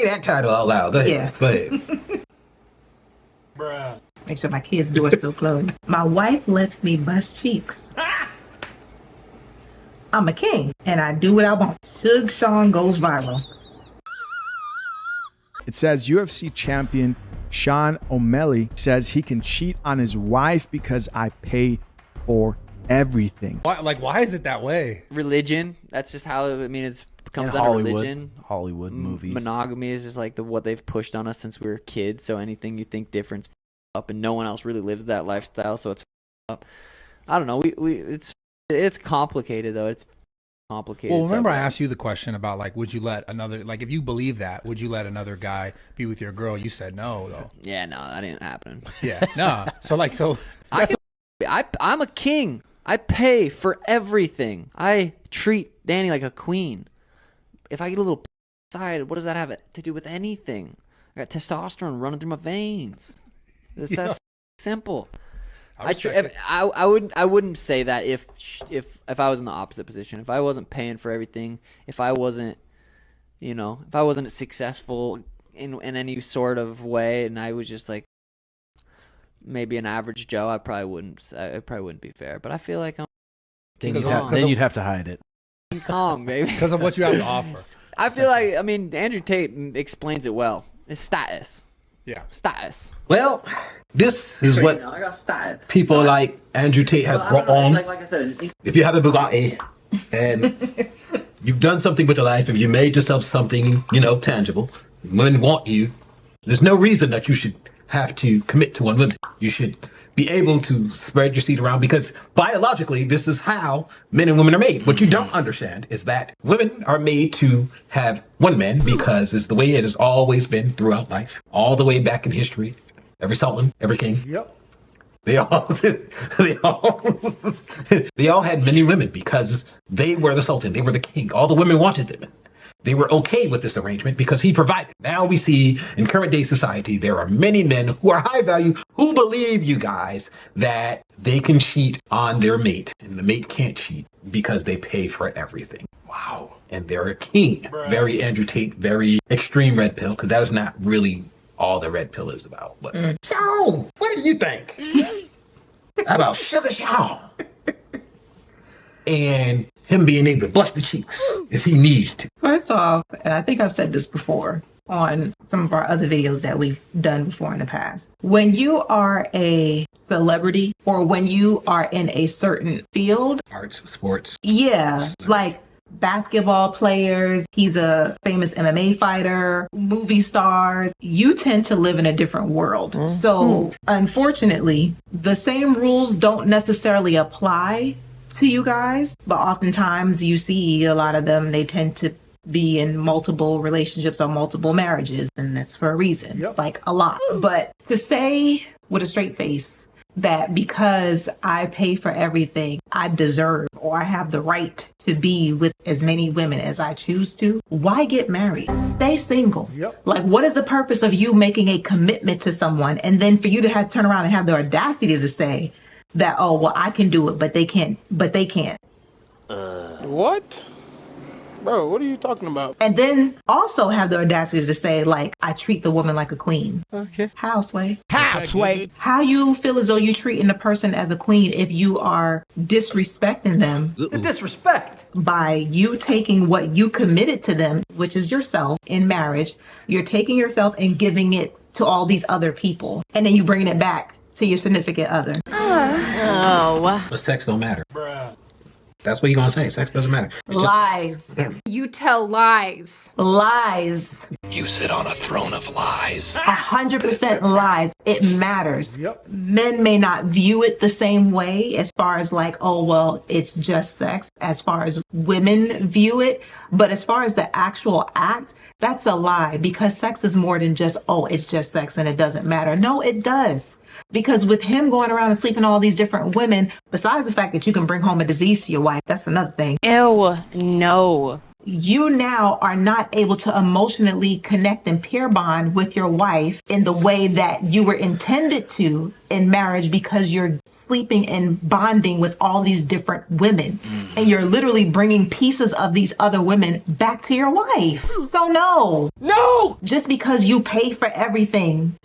say that title out loud. Go ahead. Yeah. Go ahead. Bruh. Make sure my kids' door is still closed. My wife lets me bust cheeks. I'm a king, and I do what I want. Suge Sean goes viral. It says UFC champion Sean O'Malley says he can cheat on his wife because I pay for everything. Why is it that way? Religion. That's just how, I mean, it's comes In down Hollywood. to religion. Hollywood movies. Monogamy is just like what they've pushed on us since we were kids. So anything you think different's up, and no one else really lives that lifestyle. So it's up. I don't know. It's complicated though. It's complicated. Well, remember I asked you the question about like, would you let another, like, if you believe that, would you let another guy be with your girl? You said no, though. Yeah, no, that ain't happening. Yeah, no. So I'm a king. I pay for everything. I treat Danny like a queen. If I get a little side, what does that have to do with anything? I got testosterone running through my veins. It's that simple. I wouldn't say that if I was in the opposite position. If I wasn't paying for everything, if I wasn't successful in any sort of way, and I was just like maybe an average Joe, I probably wouldn't be fair. But I feel like I'm Then you'd have to hide it. King Kong, baby. Because of what you have to offer. I feel like, I mean, Andrew Tate explains it well. It's status. Yeah. Status. Well, this is what I got status. people like Andrew Tate have brought on. Like I said, If you have a Bugatti and you've done something with your life, if you made yourself something, tangible, women want you, there's no reason that you should have to commit to one woman. You should be able to spread your seed around, because biologically, this is how men and women are made. What you don't understand is that women are made to have one man, because it's the way it has always been throughout life, all the way back in history. Every sultan, every king. Yep. They all had many women because they were the sultan, they were the king. All the women wanted them. They were okay with this arrangement because he provided. Now we see in current day society, there are many men who are high value who believe, you guys, that they can cheat on their mate, and the mate can't cheat because they pay for everything. Wow. And they're a king. Bruh. Very Andrew Tate, very extreme red pill, because that is not really all the red pill is about. But so, what do you think about Sugar Sean and him being able to bust the cheeks if he needs to? First off, and I think I've said this before on some of our other videos that we've done before in the past. When you are a celebrity, or when you are in a certain field, Arts, sports. Yeah, like basketball players, he's a famous MMA fighter, movie stars, you tend to live in a different world. So unfortunately, the same rules don't necessarily apply to you guys, but oftentimes you see a lot of them, they tend to be in multiple relationships or multiple marriages, and that's for a reason. Yep. Like a lot. But to say with a straight face that because I pay for everything, I deserve or I have the right to be with as many women as I choose to, why get married? Stay single. Yep. Like, what is the purpose of you making a commitment to someone and then for you to have turn around and have the audacity to say that, oh, well, I can do it, but they can't. What? Bro, what are you talking about? And then also have the audacity to say, like, I treat the woman like a queen. Okay. How, Sway? How, Sway? How you feel as though you're treating the person as a queen if you are disrespecting them? The disrespect. By you taking what you committed to them, which is yourself in marriage, you're taking yourself and giving it to all these other people. And then you bringing it back to your significant other. But sex don't matter. Bruh. That's what you're gonna say. Sex doesn't matter. It's lies. You tell lies. Lies. You sit on a throne of lies. 100% lies. It matters. Yep. Men may not view it the same way as far as like, oh, well, it's just sex, as far as women view it. But as far as the actual act, that's a lie, because sex is more than just, oh, it's just sex and it doesn't matter. No, it does. Because with him going around and sleeping with all these different women, besides the fact that you can bring home a disease to your wife, that's another thing. Ew, no. you now are not able to emotionally connect and peer bond with your wife in the way that you were intended to in marriage, because you're sleeping and bonding with all these different women, and you're literally bringing pieces of these other women back to your wife. So no, just because you pay for everything,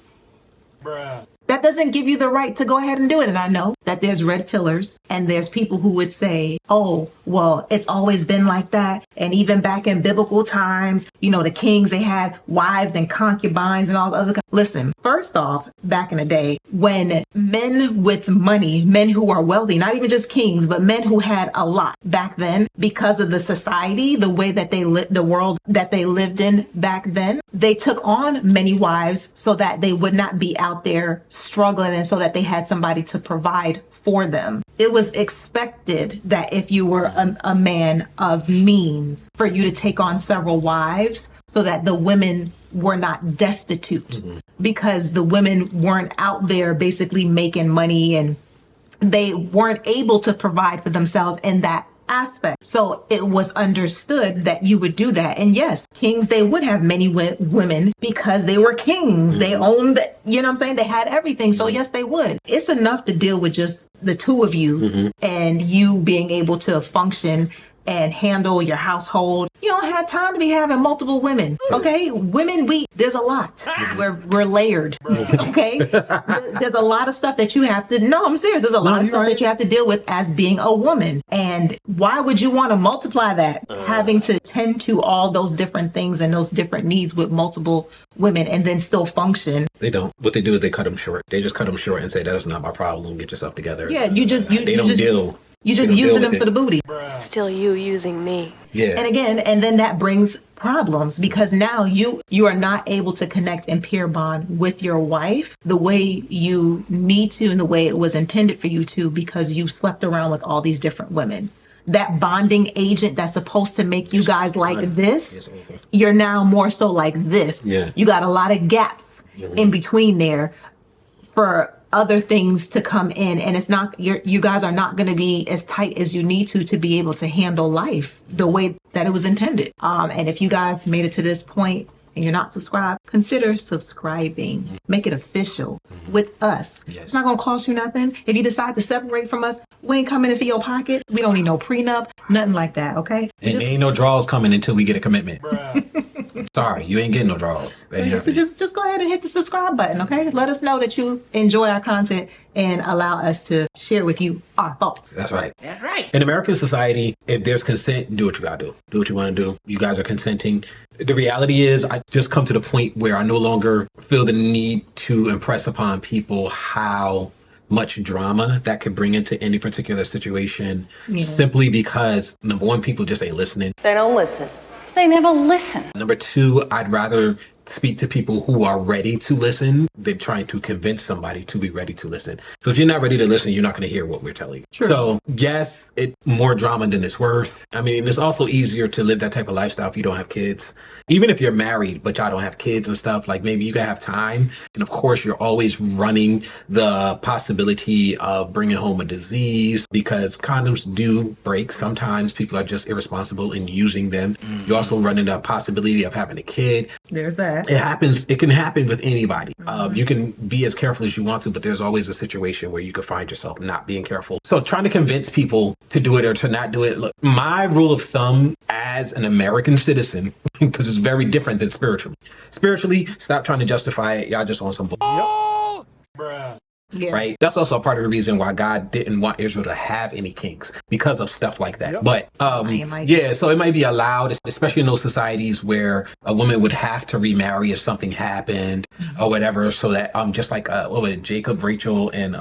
that doesn't give you the right to go ahead and do it. And I know that there's red pillars and there's people who would say, oh, well, it's always been like that. And even back in biblical times, you know, the kings, they had wives and concubines and all the other. Listen, first off, back in the day, when men with money, men who are wealthy, not even just kings, but men who had a lot back then, because of the society, the way that they lived, the world that they lived in back then, they took on many wives so that they would not be out there struggling, and so that they had somebody to provide for them. It was expected that if you were a man of means, for you to take on several wives so that the women were not destitute, because the women weren't out there basically making money and they weren't able to provide for themselves in that aspect. So it was understood that you would do that. And yes, kings, they would have many women because they were kings. They owned, you know what I'm saying? They had everything. So yes, they would. It's enough to deal with just the two of you and you being able to function and handle your household. You don't have time to be having multiple women. Okay, women, there's a lot. We're layered. Okay, there's a lot of stuff that you have to. No, I'm serious. There's a lot of stuff that you have to deal with as being a woman. And why would you want to multiply that, having to tend to all those different things and those different needs with multiple women and then still function? They don't. What they do is they cut them short. They just cut them short and say, that's not my problem. Get yourself together. Yeah, you just deal. You just using them for the booty. Still you using me. Yeah. And again, and then that brings problems, because now you are not able to connect and peer bond with your wife the way you need to and the way it was intended for you to, because you slept around with all these different women. That bonding agent that's supposed to make you guys like this, you're now more so like this. Yeah. You got a lot of gaps in between there for other things to come in, and it's not, you guys are not going to be as tight as you need to be able to handle life the way that it was intended. And if you guys made it to this point and you're not subscribed, consider subscribing. Make it official with us. It's not going to cost you nothing. If you decide to separate from us, we ain't coming in for your pocket. We don't need no prenup, nothing like that, okay? And there ain't no draws coming until we get a commitment. Sorry, you ain't getting no draws. So just go ahead and hit the subscribe button, okay? Let us know that you enjoy our content and allow us to share with you our thoughts. That's right. That's right. In American society, if there's consent, do what you gotta do. Do what you want to do. You guys are consenting. The reality is, I just come to the point where I no longer feel the need to impress upon people how much drama that could bring into any particular situation, simply because, number one, people just ain't listening. They don't listen. They never listen. Number two, I'd rather speak to people who are ready to listen than trying to convince somebody to be ready to listen. So if you're not ready to listen, you're not going to hear what we're telling you. True. So yes, it's more drama than it's worth. I mean, it's also easier to live that type of lifestyle if you don't have kids. Even if you're married, but y'all don't have kids and stuff, like maybe you can have time. And of course, you're always running the possibility of bringing home a disease, because condoms do break. Sometimes people are just irresponsible in using them. You're also running the possibility of having a kid. There's that. It happens. It can happen with anybody. You can be as careful as you want to, but there's always a situation where you could find yourself not being careful. So trying to convince people to do it or to not do it. Look, my rule of thumb as an American citizen, because it's very different than spiritually. Spiritually, stop trying to justify it. Y'all just on some bull. Yeah. Right? That's also a part of the reason why God didn't want Israel to have any kings, because of stuff like that. But yeah, so it might be allowed, especially in those societies where a woman would have to remarry if something happened or whatever, so that just like what was it, Jacob, Rachel, and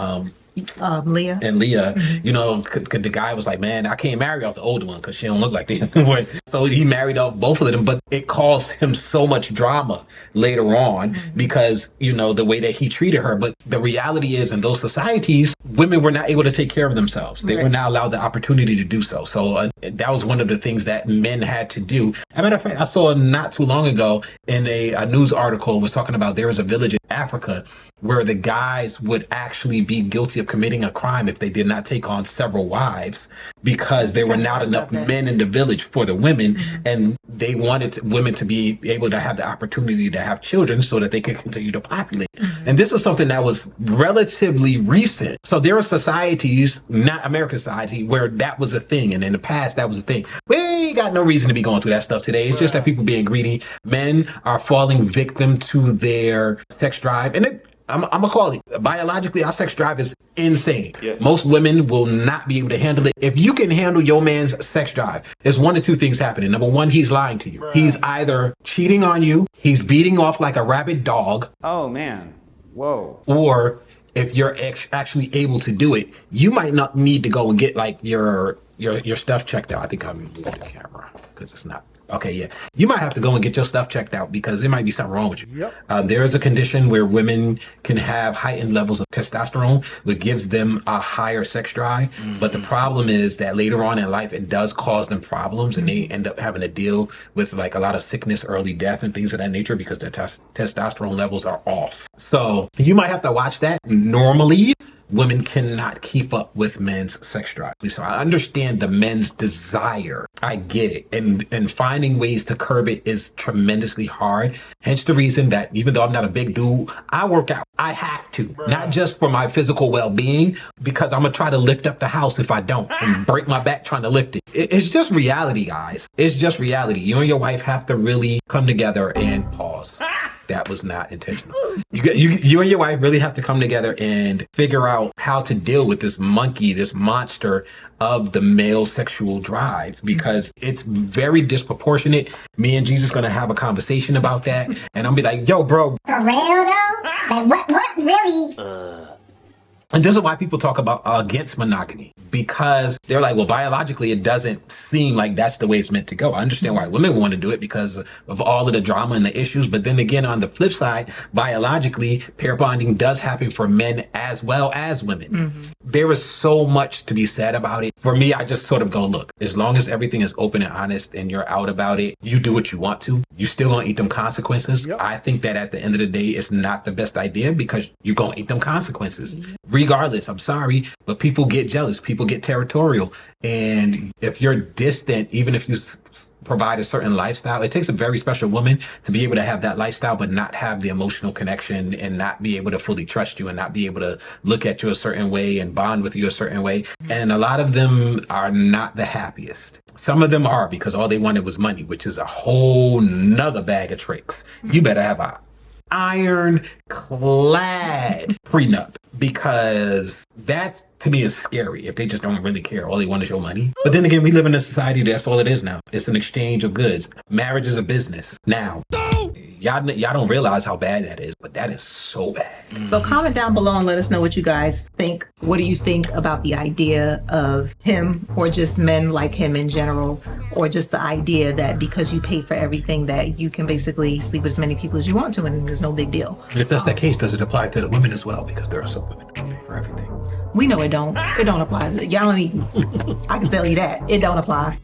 Leah. You know, the guy was like, man, I can't marry off the older one because she don't look like the younger one. So he married off both of them, but it caused him so much drama later on because, you know, the way that he treated her. But the reality is, in those societies, women were not able to take care of themselves. They were not allowed the opportunity to do so. So that was one of the things that men had to do. As a matter of fact, I saw not too long ago in a news article was talking about there was a village in Africa where the guys would actually be guilty of committing a crime if they did not take on several wives, because there were not enough men in the village for the women, and they wanted women to be able to have the opportunity to have children so that they could continue to populate. And this is something that was relatively recent. So there are societies, not American society, where that was a thing, and in the past that was a thing. We ain't got no reason to be going through that stuff today. It's just that people being greedy. Men are falling victim to their sex drive, and I'm gonna call it biologically, our sex drive is insane. Yes. Most women will not be able to handle it. If you can handle your man's sex drive, there's one of two things happening. Number one, he's lying to you. Right. He's either cheating on you, he's beating off like a rabid dog. Oh man, whoa. Or if you're actually able to do it, you might not need to go and get like your stuff checked out. I think I'm moving the camera because it's not. Okay, yeah. You might have to go and get your stuff checked out because there might be something wrong with you. Yep. There is a condition where women can have heightened levels of testosterone, which gives them a higher sex drive. But the problem is that later on in life, it does cause them problems, and they end up having to deal with like a lot of sickness, early death, and things of that nature because their testosterone levels are off. So you might have to watch that. Normally, women cannot keep up with men's sex drive. So I understand the men's desire. I get it. And finding ways to curb it is tremendously hard. Hence the reason that even though I'm not a big dude, I work out. I have to. Not just for my physical well-being, because I'm going to try to lift up the house if I don't and break my back trying to lift it. It's just reality, guys. It's just reality. You and your wife have to really come together and pause. That was not intentional. You and your wife really have to come together and figure out how to deal with this monkey, this monster of the male sexual drive, because it's very disproportionate. Me and Jesus going to have a conversation about that, and I'm be like, yo, bro. For real though? Like what really? And this is why people talk about against monogamy, because they're like, well, biologically, it doesn't seem like that's the way it's meant to go. I understand why women want to do it because of all of the drama and the issues. But then again, on the flip side, biologically, pair bonding does happen for men as well as women. There is so much to be said about it. For me, I just sort of go, look, as long as everything is open and honest and you're out about it, you do what you want to. You still gonna eat them consequences. Yep. I think that at the end of the day, it's not the best idea because you're gonna eat them consequences. Regardless, I'm sorry, but people get jealous, people get territorial. And if you're distant, even if you provide a certain lifestyle, it takes a very special woman to be able to have that lifestyle, but not have the emotional connection and not be able to fully trust you and not be able to look at you a certain way and bond with you a certain way. And a lot of them are not the happiest. Some of them are because all they wanted was money, which is a whole nother bag of tricks. You better have a ironclad prenup, because that to me is scary if they just don't really care. All they want is your money. But then again, we live in a society that's all it is now. It's an exchange of goods. Marriage is a business now. Y'all don't realize how bad that is, but that is so bad. So comment down below and let us know what you guys think. What do you think about the idea of him, or just men like him in general, or just the idea that because you pay for everything that you can basically sleep with as many people as you want to and there's no big deal? If that's the case, does it apply to the women as well? Because there are some women who pay for everything. We know it don't. It don't apply. Y'all don't even, I can tell you that. It don't apply.